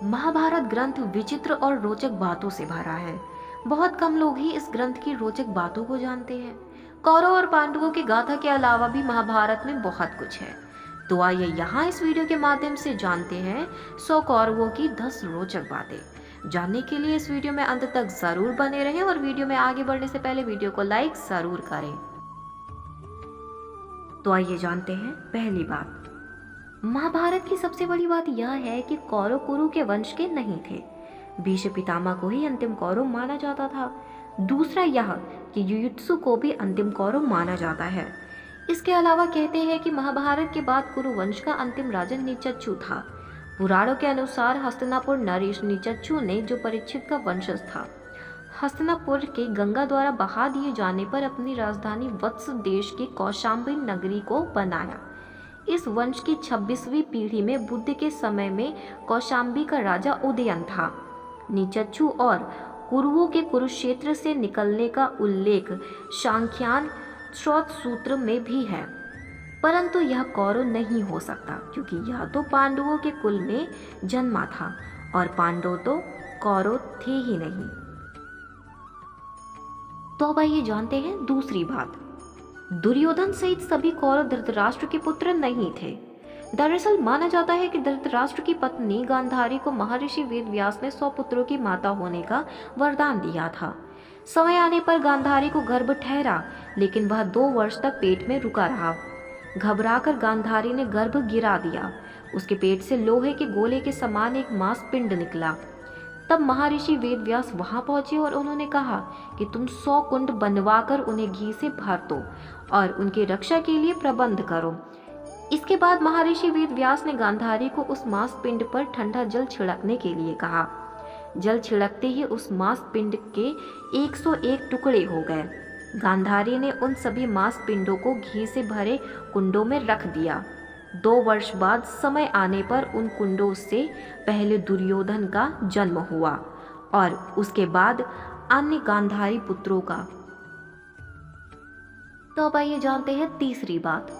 महाभारत ग्रंथ विचित्र और रोचक बातों से भरा है। बहुत कम लोग ही इस ग्रंथ की रोचक बातों को जानते हैं। कौरव और पांडवों की गाथा के अलावा भी महाभारत में बहुत कुछ है। तो आइए यहाँ इस वीडियो के माध्यम से जानते हैं 100 कौरवों की 10 रोचक बातें। जानने के लिए इस वीडियो में अंत तक जरूर बने रहें और वीडियो में आगे बढ़ने से पहले वीडियो को लाइक जरूर करें। तो आइए जानते हैं पहली बात। महाभारत की सबसे बड़ी बात यह है कि कौरव कुरु के वंश के नहीं थे। भीष्म पितामह को ही अंतिम कौरव माना जाता था। दूसरा यह कि युयुत्सु को भी अंतिम कौरव माना जाता है। इसके अलावा कहते हैं कि महाभारत के बाद कुरु वंश का अंतिम राजा नीचच्छु था। पुराणों के अनुसार हस्तिनापुर नरेश नीचच्छु ने, जो परीक्षित का वंशज था, हस्तिनापुर के गंगा द्वारा बहा दिए जाने पर अपनी राजधानी वत्स देश की कौशाम्बी नगरी को बनाया। इस वंश की 26वीं पीढ़ी में बुद्ध के समय में कौशाम्बी का राजा उदयन था। नीचच्छु और कुरुओं के कुरुक्षेत्र से निकलने का उल्लेख सांख्यान स्रोत सूत्र में भी है, परंतु यह कौरव नहीं हो सकता क्योंकि यह तो पांडवों के कुल में जन्मा था और पांडव तो कौरव थे ही नहीं। तो अब आइए जानते हैं दूसरी बात। दुर्योधन सहित सभी कौरव धृतराष्ट्र के पुत्र नहीं थे। दरअसल माना जाता है कि धृतराष्ट्र की पत्नी गांधारी को महर्षि वेदव्यास ने 100 पुत्रों की माता होने का वरदान दिया था। समय आने पर गांधारी को गर्भ ठहरा, लेकिन वह 2 वर्ष तक पेट में रुका रहा। घबराकर गांधारी ने गर्भ गिरा दिया। उसके पेट से लोहे के गोले के समान एक मांसपिंड निकला। तब महर्षि वेदव्यास वहां पहुंचे और उन्होंने कहा कि तुम 100 कुंड बनवाकर उन्हें घी से भर दो और उनकी रक्षा के लिए प्रबंध करो। इसके बाद महर्षि वेदव्यास ने गांधारी को उस मांसपिंड पर ठंडा जल छिड़कने के लिए कहा। जल छिड़कते ही उस मांसपिंड के 101 टुकड़े हो गए। गांधारी ने उन सभी मांसपिंडों को घी से भरे कुंडों में रख दिया। 2 वर्ष बाद समय आने पर उन कुंडों से पहले दुर्योधन का जन्म हुआ और उसके बाद अन्य गांधारी पुत्रों का। तो अब आइए जानते हैं तीसरी बात।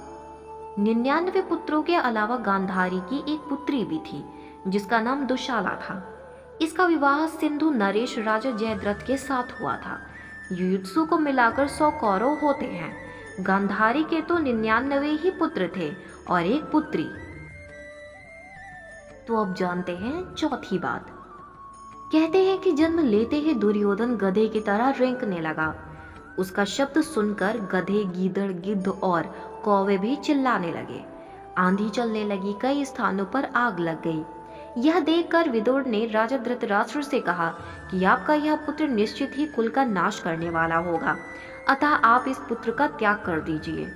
99 पुत्रों के अलावा गांधारी की एक पुत्री भी थी जिसका नाम दुशाला था। इसका विवाह सिंधु नरेश राजा जयद्रथ के साथ हुआ था। युयुत्सु को मिलाकर 100 कौरव होते हैं। गांधारी के तो 99 ही पुत्र थे और एक पुत्री। तो अब जानते हैं चौथी बात। कहते हैं कि जन्म लेते ही दुर्योधन गधे की तरह रेंकने लगा। उसका शब्द सुनकर गधे, गीदड़, गिद्ध और कौवे भी चिल्लाने लगे। आंधी चलने लगी, कई स्थानों पर आग लग गई। यह देखकर विदुर ने राजा धृतराष्ट्र से कहा कि आपका यह पुत्र निश्चित ही कुल का नाश करने वाला होगा, अतः आप इस पुत्र का त्याग कर दीजिए।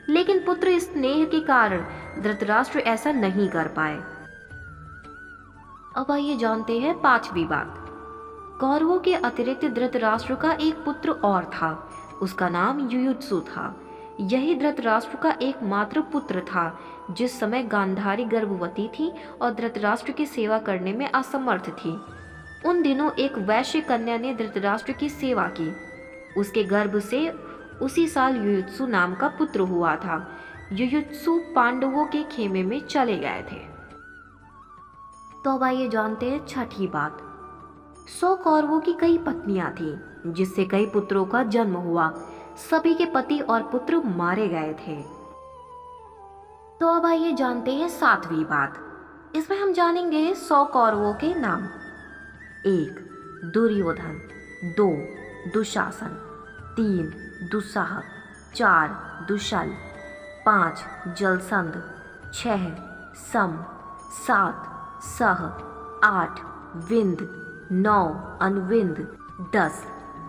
लेकिन पुत्र स्नेह के कारण धृतराष्ट्र ऐसा नहीं कर पाए। अब आइए जानते हैं पांचवी बात। कौरवों के अतिरिक्त धृतराष्ट्र का एक पुत्र और था। उसका नाम युयुत्सु था। यही धृतराष्ट्र का एकमात्र पुत्र था। जिस समय गांधारी गर्भवती थी और धृतराष्ट्र की सेवा करने में असमर्थ थी, उन दिनों एक वैश्य कन्या ने धृतराष्ट्र की सेवा की। उसके गर्भ से उसी साल युयुत्सु नाम का पुत्र हुआ था। युयुत्सु पांडवों के खेमे में चले गए थे। तो अब आइए जानते हैं छठी बात। 100 कौरवों की कई पत्नियां थीं, जिससे कई पुत्रों का जन्म हुआ। सभी के पति और पुत्र मारे गए थे। तो अब आइए जानते हैं 7वीं बात। इसमें हम जानेंगे 100 कौरवों के नाम। 1 दुर्योधन, 2 दुशासन, 3 दुस्साह, 4 दुशल, 5 जलसंध, 6 सम, 7 सह, 8 विंद, 9 अनुविंद, 10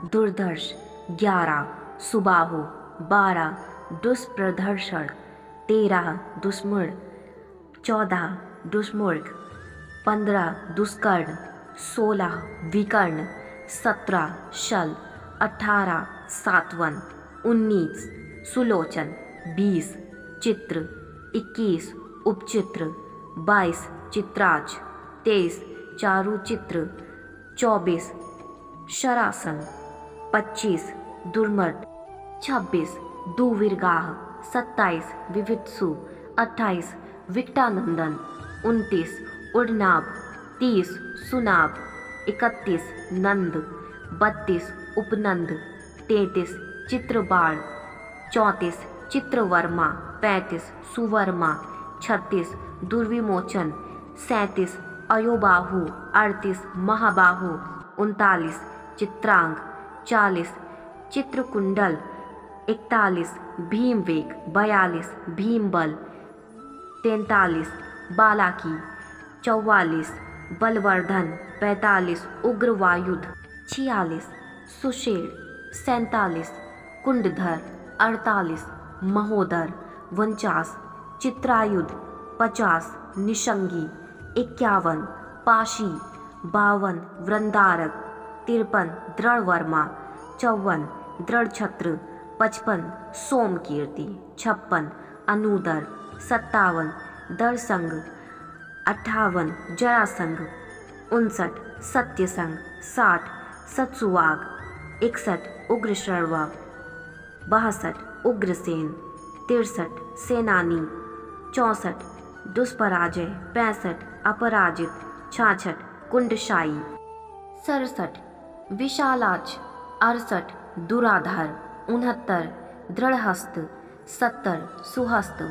दुर्धर्ष, 11 सुबाहु, 12 दुष्प्रदर्शन, 13 दुष्मुड़, 14 दुष्मुर्ग, 15 दुष्कर्ण, 16 विकर्ण, 17 शल, 18 सातवन, 19 सुलोचन, 20 चित्र, 21 उपचित्र, 22 चित्राज, 23 चारुचित्र, 24 शरासन, 25 दुर्मट, 26 दुर्विगाह, 27 विवित्सु, 28 विकटानंदन, 29 उड़नाभ, 30 सुनाग, 31 नंद, 32 उपनंद, 33 चित्रबाण, 34 चित्रवर्मा, 35 सुवर्मा, 36 दुर्विमोचन, 37 अयोबाहु, 38 महाबाहु, 39 चित्रांग, 40 चित्रकुंडल, 41 भीमवेग, 42 भीमबल, 43 बालाकी, 44 बलवर्धन, 45 उग्रवायुध, 46 सुषेण, 47 कुंडधर, 48 महोदर, 49 चित्रायुध, 50 निशंगी, 51 पाशी, 52 वृंदारक, 53 दृढ़वर्मा, 54 दृढ़छत्र, 55 सोमकीर्ति, 56 अनूदर, 57 दरसंग, 58 जरासंग, 59 सत्यसंग, 60 सत्सुवाग, 61 उग्रशर्वा, 62 उग्रसेन, 63 सेनानी, 64 दुष्पराजय, 65 अपराजित, 66 कुंडशाई, 67 विशालाच, 68 दुराधार, 69 दृढ़हस्त, 70 सुहस्त,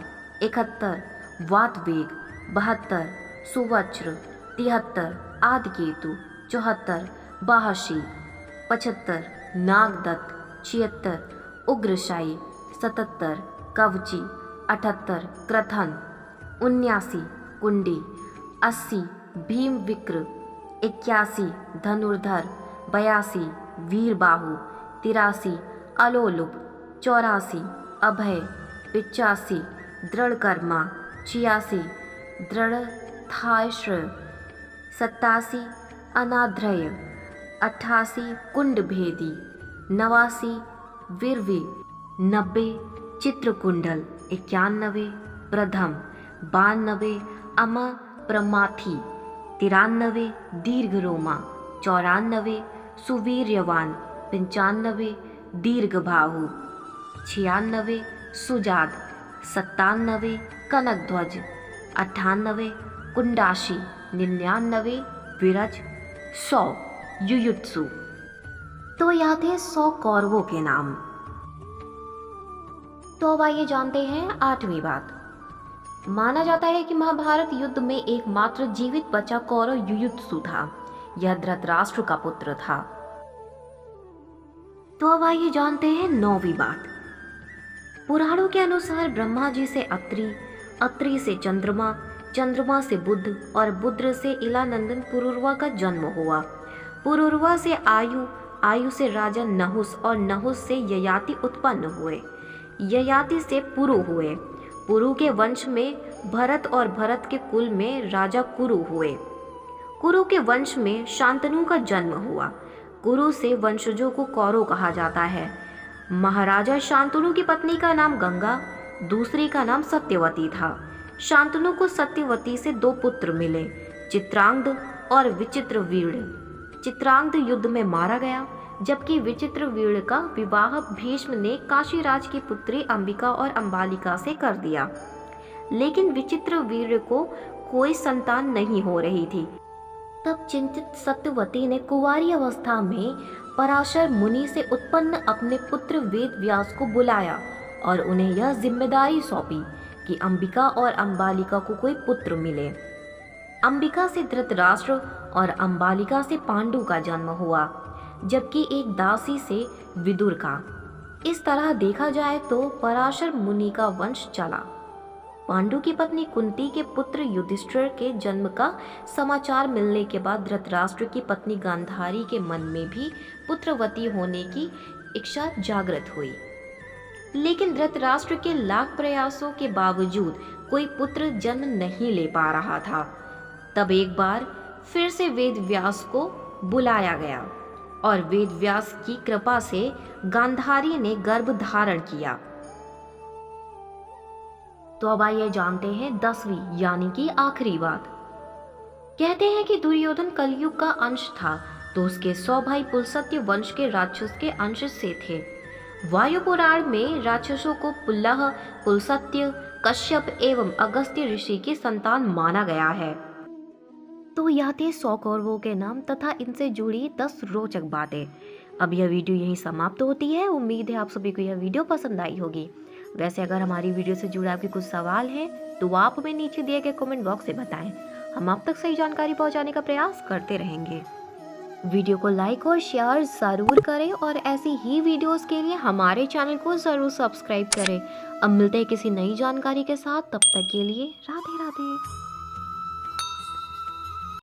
71 वातवेग, 72 सुवज्र, 73 आदिकेतु, 74 बाहशी, 75 नागदत्त, 76 उग्रशाही, 77 कवची, 78 क्रथन, 79 कुंडी, 80 भीम विक्र, 81 धनुर्धर, 82 वीरबाहु, 83 अलोलुप, 84 अभय, 85 दृढ़कर्मा, 86 दृढ़थाश्रय, 87 अनाध्रय, 88 कुंडभेदी, 89 वीरवी, 90 चित्रकुंडल, 91 प्रथम, 92 अमप्रमाथी, 93 दीर्घरोमा, 94 सुवीर्यवान, 95 दीर्घबाहु, 96 सुजाद, 97 कनकध्वज, 98 कुंडाशी, 99 विरज, 100 युयुत्सु। तो यह थे 100 कौरवों के नाम। तो अब आइए जानते हैं 8वीं बात। माना जाता है कि महाभारत युद्ध में एकमात्र जीवित बचा कौरव युयुत्सु था। यह धृतराष्ट्र का पुत्र था। तो अब आइए जानते हैं 9वीं बात। पुराणों के अनुसार ब्रह्मा जी से अत्रि, अत्रि से चंद्रमा, चंद्रमा से बुध और बुध से इलानंदन पुरुरवा का जन्म हुआ। पुरुरवा से आयु, आयु से राजा नहुस और नहुस से ययाति उत्पन्न हुए। ययाति से पुरु हुए। पुरु के वंश में भरत और भरत के कुल में राजा कुरु हुए। कुरु के वंश में शांतनु का जन्म हुआ। कुरु से वंशजों को कौरव कहा जाता है। महाराजा शांतनु की पत्नी का नाम गंगा, दूसरी का नाम सत्यवती था। शांतनु को सत्यवती से 2 पुत्र मिले, चित्रांगद और विचित्रवीर। चित्रांगद युद्ध में मारा गया, जबकि विचित्रवीर का विवाह भीष्म ने काशीराज की पुत्री अंबिका और अंबालिका से कर दिया। लेकिन विचित्रवीर को कोई संतान नहीं हो रही थी। तब चिंतित सत्यवती ने कुंवारी अवस्था में पराशर मुनि से उत्पन्न अपने पुत्र वेद व्यास को बुलाया और उन्हें यह जिम्मेदारी सौंपी कि अंबिका और अंबालिका को कोई पुत्र मिले। अंबिका से धृतराष्ट्र और अंबालिका से पांडु का जन्म हुआ, जबकि एक दासी से विदुर का। इस तरह देखा जाए तो पराशर मुनि का वंश चला। पांडु की पत्नी कुंती के पुत्र युधिष्ठिर के जन्म का समाचार मिलने के बाद धृतराष्ट्र की पत्नी गांधारी के मन में भी पुत्रवती होने की इच्छा जागृत हुई। लेकिन धृतराष्ट्र के लाख प्रयासों के बावजूद कोई पुत्र जन्म नहीं ले पा रहा था। तब एक बार फिर से वेद व्यास को बुलाया गया और वेद व्यास की कृपा से गांधारी ने गर्भ धारण किया। तो अब आइए जानते हैं 10वीं यानी कि आखिरी बात। कहते हैं कि दुर्योधन कलयुग का अंश था, तो उसके 100 भाई पुलसत्य वंश के राक्षस के अंश से थे। वायु पुराण में राक्षसों को पुल्लह, पुलसत्य, कश्यप एवं अगस्त्य ऋषि की संतान माना गया है। तो यह थे 100 कौरवों के नाम तथा इनसे जुड़ी 10 रोचक बातें। अब यह वीडियो यहीं समाप्त होती है। उम्मीद है आप सभी को यह वीडियो पसंद आई होगी। वैसे अगर हमारी वीडियो से जुड़े आपके कुछ सवाल हैं तो आप हमें नीचे दिए गए कमेंट बॉक्स से बताएं। हम आप तक सही जानकारी पहुंचाने का प्रयास करते रहेंगे। वीडियो को लाइक और शेयर ज़रूर करें और ऐसी ही वीडियोस के लिए हमारे चैनल को ज़रूर सब्सक्राइब करें। अब मिलते हैं किसी नई जानकारी के साथ, तब तक के लिए राधे राधे।